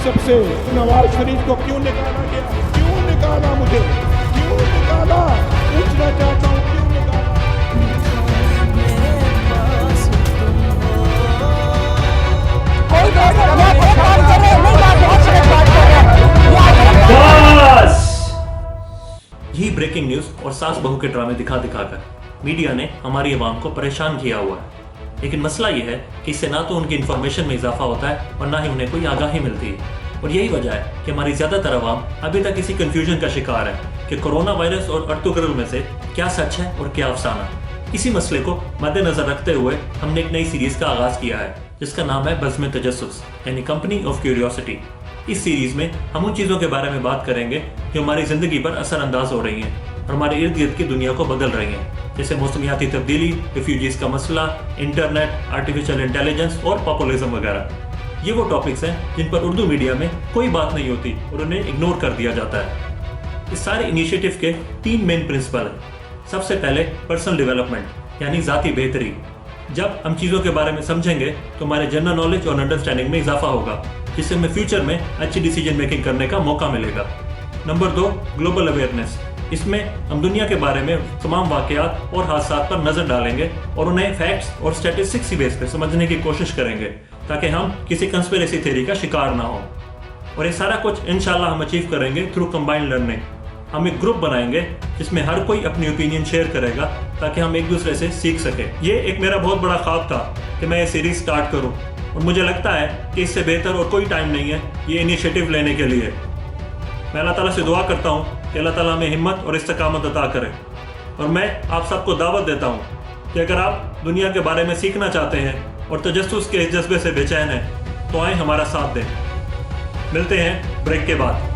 मनसब से नवाज शरीफ को क्यों निकाला गया, क्यों निकाला, मुझे क्यों निकाला, पूछना चाहता हूँ क्यों निकाला। यही ब्रेकिंग न्यूज और सास बहू के ड्रामे दिखा दिखाकर मीडिया ने हमारी आवाम को परेशान किया हुआ है। लेकिन मसला यह है कि इससे ना तो उनकी इन्फॉर्मेशन में इजाफा होता है और ना ही उन्हें कोई आगाही मिलती है। और यही वजह है कि हमारी ज्यादातर आवाम अभी तक इसी कंफ्यूजन का शिकार है कि कोरोना वायरस और अर्तुगरुल में से क्या सच है और क्या अफसाना। इसी मसले को मद्देनजर रखते हुए हमने एक नई सीरीज का आगाज किया है जिसका नाम है बज़्म तजस्सुस यानी कंपनी ऑफ क्यूरियोसिटी। इस सीरीज में हम उन चीजों के बारे में बात करेंगे जो हमारी जिंदगी पर असर अंदाज हो रही हैं और हमारे इर्द गिर्द की दुनिया को बदल रही हैं, जैसे मौसमियाती तब्दीली, रिफ्यूजीज का मसला, इंटरनेट, आर्टिफिशियल इंटेलिजेंस और पॉपुलिज्म वगैरह। ये वो टॉपिक्स हैं जिन पर उर्दू मीडिया में कोई बात नहीं होती और उन्हें इग्नोर कर दिया जाता है। इस सारे इनिशिएटिव के 3 मेन प्रिंसिपल हैं। सबसे पहले पर्सनल डेवलपमेंट यानी ज़ाती बेहतरी। जब हम चीज़ों के बारे में समझेंगे तो हमारे जनरल नॉलेज और अंडरस्टैंडिंग में इजाफा होगा, जिससे हमें फ्यूचर में अच्छी डिसीजन मेकिंग करने का मौका मिलेगा। Number 2, global awareness. इसमें हम दुनिया के बारे में तमाम वाकयात और हादसात पर नजर डालेंगे और उन्हें फैक्ट्स और स्टैटिस्टिक्स की बेस पे समझने की कोशिश करेंगे ताकि हम किसी कंस्पिरेसी थ्योरी का शिकार ना हो। और ये सारा कुछ इंशाल्लाह हम अचीव करेंगे थ्रू कंबाइंड लर्निंग। हम एक ग्रुप बनाएंगे जिसमें हर कोई अपनी ओपिनियन शेयर करेगा ताकि हम एक दूसरे से सीख सकें। ये एक मेरा बहुत बड़ा ख्वाब था कि मैं ये सीरीज स्टार्ट करूं और मुझे लगता है कि इससे बेहतर और कोई टाइम नहीं है ये इनिशिएटिव लेने के लिए। मैं अल्लाह ताला से दुआ करता हूँ कि अल्लाह ताला हमें हिम्मत और इस्तिकामत अता करे। और मैं आप सबको दावत देता हूँ कि अगर आप दुनिया के बारे में सीखना चाहते हैं और तजस्सुस के इस जज्बे से बेचैन हैं तो आए हमारा साथ दें। मिलते हैं ब्रेक के बाद।